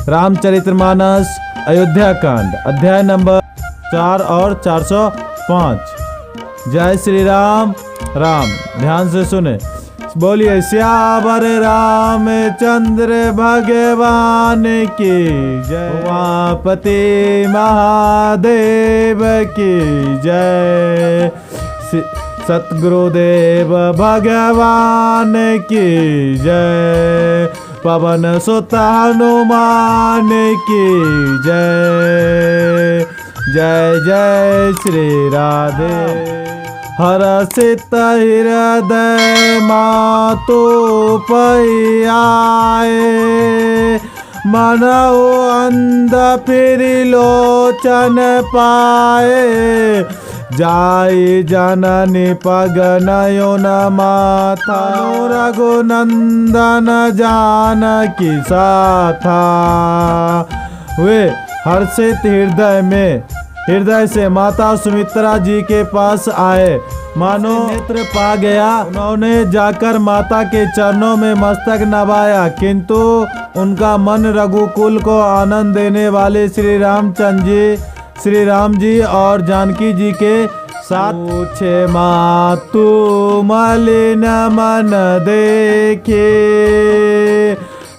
रामचरितमानस अयोध्या कांड अध्याय नंबर 4 और 405। जय श्री राम। राम ध्यान से सुने, बोलिए श्यावर रामचंद्र भगवान की जय। उमापति महादेव की जय। सतगुरुदेव भगवान की जय। पवन सुत हनुमान की जय। जय जय श्री राधे। हर्षित हृदय मातु पै आए। मनऊ अंध फिर लोचन पाए। जाई जननी पग नयन माता। रघुनंदन जानकी साथा। वे हर्षित हृदय से माता सुमित्रा जी के पास आए। मानो नेत्र पा गया। उन्होंने जाकर माता के चरणों में मस्तक नवाया, किंतु उनका मन रघुकुल को आनंद देने वाले श्री राम जी और जानकी जी के साथ। पूछे मातु मलिन मन देखे।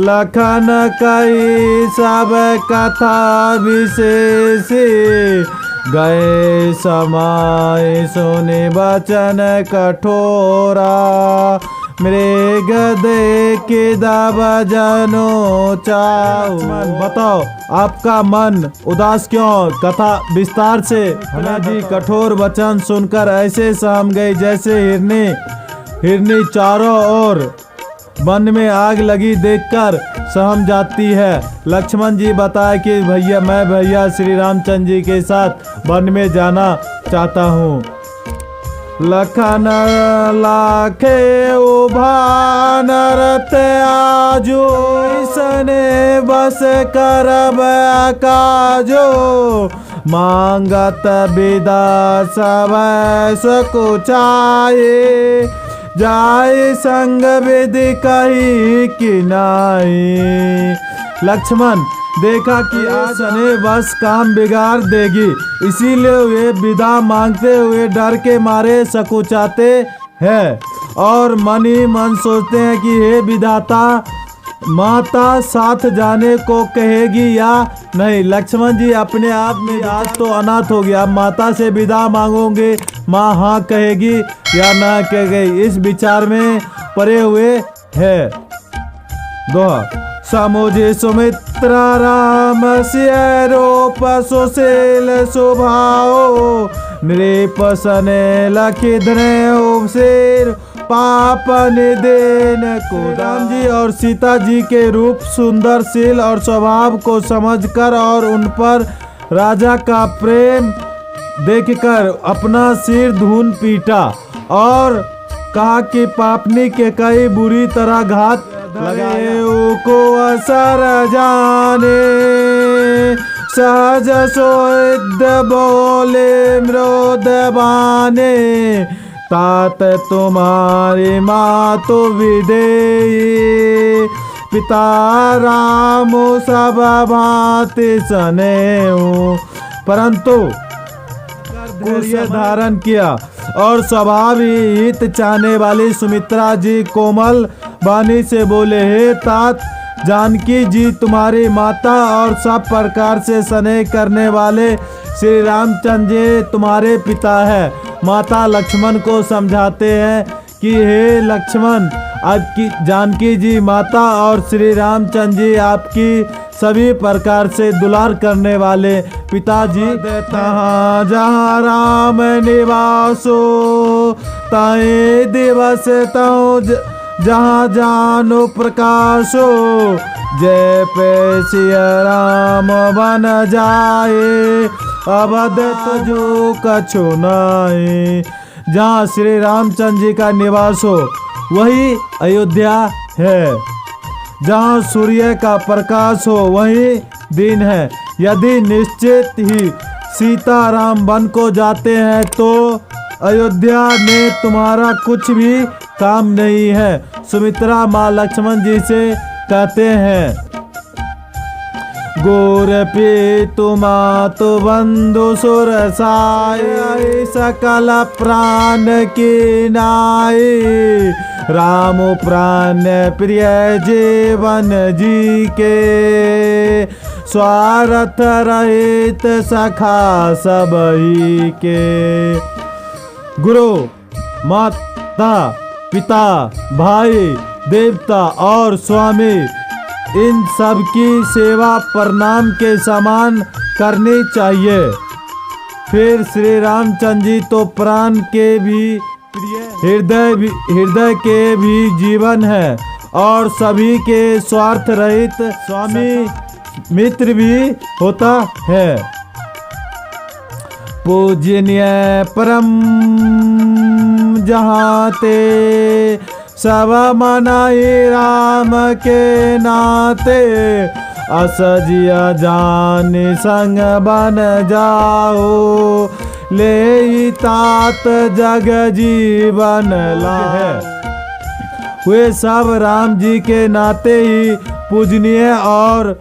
लखन कई सब कथा विशेष। गए समय सुने वचन कठोरा। मृग देखे दब जनो चाऊ। बताओ आपका मन उदास क्यों? कथा विस्तार से। हमें जी कठोर वचन सुनकर ऐसे सहम गई जैसे हिरनी चारों ओर वन में आग लगी देखकर सहम जाती है। लक्ष्मण जी बताए कि भैया श्री रामचंद्र जी के साथ वन में जाना चाहता हूँ। लखन लाखे उभानरत आजो। सने बस करब काजो। मांगत विदा सब सकुचाए। जाय संग विधि कही किनाई। लक्ष्मण देखा कि आसने बस काम बिगाड़ देगी, इसीलिए वे विदा मांगते हुए डर के मारे सकुचाते हैं और मन ही मन सोचते हैं कि हे विधाता, माता साथ जाने को कहेगी या नहीं। लक्ष्मण जी अपने आप में आज तो अनाथ हो गया, माता से विदा मांगोगे, माँ हाँ कहेगी या ना कहेगी, इस विचार में पड़े हुए है। दोहा। समुझे सुमित्रा राम सिय रूप सुशील स्वभाव। नृप सने लखि धृव पाप निदेन को। राम जी और सीता जी के रूप, सुंदरशील और स्वभाव को समझकर और उन पर राजा का प्रेम देखकर अपना सिर धून पीटा और कहा कि पापनी के कई बुरी तरह घात लगाए को असर जाने। सहज सोद बोले मृद बाने। तात तुम्हारी माँ तो विदेही। पिता राम सब भांति सने। परंतु धैर्य धारण किया और स्वभाव ही हित चाहने वाली सुमित्रा जी कोमल वाणी से बोले, हे तात, जानकी जी तुम्हारी माता और सब प्रकार से स्नेह करने वाले श्री रामचंद्र जी तुम्हारे पिता है। माता लक्ष्मण को समझाते हैं कि हे लक्ष्मण, आपकी जानकी जी माता और श्री रामचंद्र जी आपकी सभी प्रकार से दुलार करने वाले पिताजी। तहाँ जहाँ राम निवासो। ताए दिवस तौ जहाँ जानो प्रकाशो। जय पे सिया राम बन जाए। अवध तजो कछु नाए। जहाँ श्री रामचंद्र जी का निवास हो वही अयोध्या है। जहाँ सूर्य का प्रकाश हो वही दिन है। यदि निश्चित ही सीताराम वन को जाते हैं तो अयोध्या में तुम्हारा कुछ भी काम नहीं है। सुमित्रा माँ लक्ष्मण जी से कहते हैं, गुर पितु मातु बंधु सुर साई सकल प्राण की नाई राम प्राण प्रिय जीवन जी के स्वार्थ रहित सखा सबही के। गुरु माता पिता भाई देवता और स्वामी इन सब की सेवा प्रणाम के समान करनी चाहिए। फिर श्री रामचंद्र जी तो प्राण के भी हृदय के भी जीवन है और सभी के स्वार्थ रहित स्वामी मित्र भी होता है। पूजनीय परम जहाँ ते सब मनाई राम के नाते असजिया जान संग बन जाओ ले तात जग जीवन है। वे सब राम जी के नाते ही पूजनीय और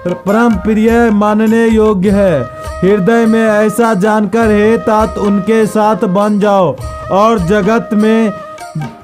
परम प्रिय मानने योग्य है। हृदय में ऐसा जानकर हे तात उनके साथ बन जाओ और जगत में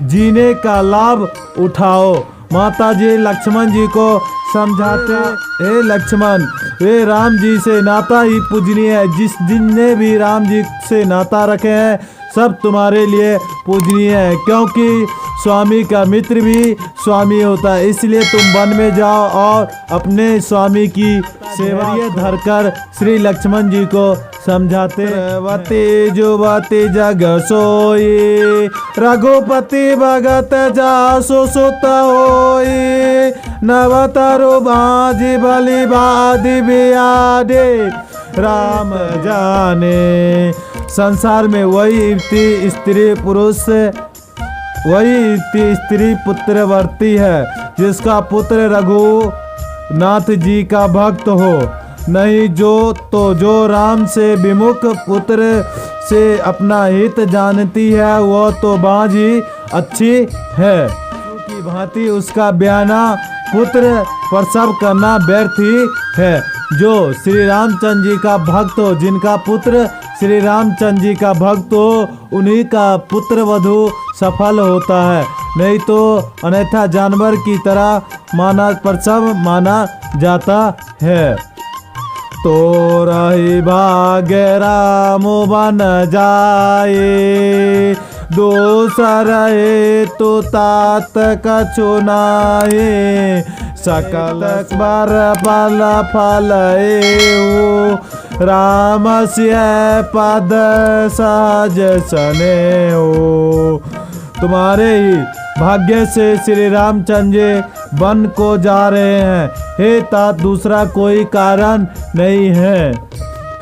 जीने का लाभ उठाओ। माता जी लक्ष्मण जी को समझाते, हे लक्ष्मण वे राम जी से नाता ही पूजनीय है। जिसने भी राम जी से नाता रखे हैं सब तुम्हारे लिए पूजनीय है, क्योंकि स्वामी का मित्र भी स्वामी होता है। इसलिए तुम वन में जाओ और अपने स्वामी की सेवा धरकर श्री लक्ष्मण जी को समझाते। वती जुवती जग सोई रघुपति भगत जासु सुत होई नवतरु बाजी बलि बाधि बियादे राम जाने। संसार में वही स्त्री पुरुष वही स्त्री पुत्रवर्ती है जिसका पुत्र रघुनाथ जी का भक्त हो। नहीं जो राम से विमुख पुत्र से अपना हित जानती है वह तो बाँझ ही अच्छी है। की भांति उसका ब्याना पुत्र प्रसव करना व्यर्थ ही है। जो श्री रामचंद्र जी का भक्त हो, जिनका पुत्र श्री रामचंद्र जी का भक्त हो, उन्हीं का पुत्र वधु सफल होता है। नहीं तो अन्यथा जानवर की तरह प्रसव माना जाता है। तो रही भाग्य राम बन जाए दोसर तो तात कछु नाहि सकल बर फल फल राम से पद सहज सने हो। तुम्हारे ही भाग्य से श्री रामचंद्र वन को जा रहे हैं। हे तात दूसरा कोई कारण नहीं है।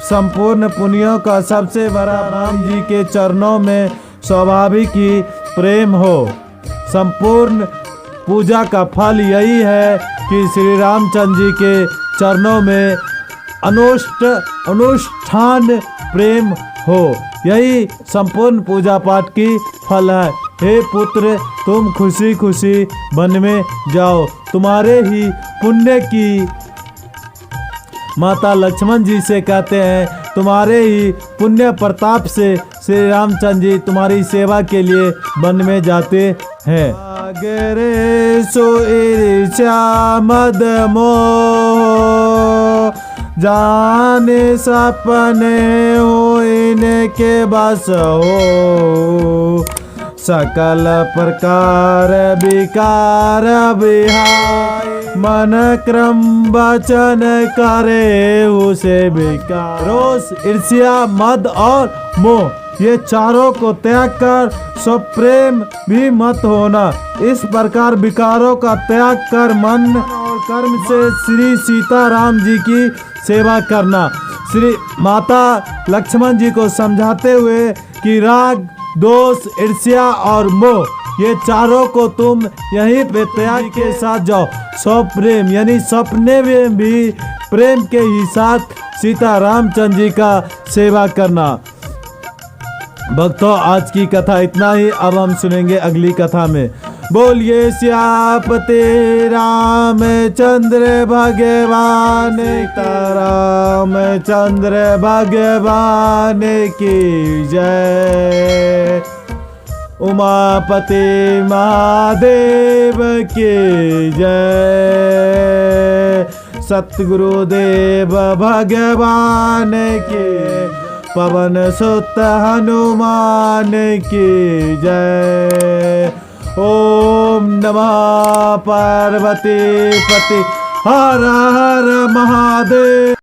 संपूर्ण पुण्यों का सबसे बड़ा राम जी के चरणों में स्वाभाविक ही प्रेम हो। संपूर्ण पूजा का फल यही है कि श्री रामचंद्र जी के चरणों में अनुष्ठान प्रेम हो। यही संपूर्ण पूजा पाठ की फल है। हे पुत्र तुम खुशी खुशी वन में जाओ। तुम्हारे ही पुण्य की माता लक्ष्मण जी से कहते हैं, तुम्हारे ही पुण्य प्रताप से श्री रामचंद्र जी तुम्हारी सेवा के लिए वन में जाते हैं। अगरे सो ईर्ष्या मद मोह जाने सपने हो इनके बस हो। सकल प्रकार विकार बिहाय मन क्रम वचन करे उसे विकार। रोष ईर्ष्या मद और मोह ये चारों को त्याग कर स्वप्रेम भी मत होना। इस प्रकार विकारों का त्याग कर मन और कर्म से श्री सीताराम जी की सेवा करना। श्री माता लक्ष्मण जी को समझाते हुए कि राग दोष ईर्ष्या और मोह ये चारों को तुम यहीं पे त्याग के साथ जाओ। स्वप्रेम यानी सपने में भी प्रेम के ही साथ सीता रामचंद्र जी का सेवा करना। भक्तों आज की कथा इतना ही। अब हम सुनेंगे अगली कथा में। बोलिए सियापति रामचंद्र भगवान रामचंद्र भगवान की जय। उमापति महादेव की जय। सतगुरुदेव भगवान के पवन सुत हनुमान की जय। ओम नमः पार्वती पति हर हर महादेव।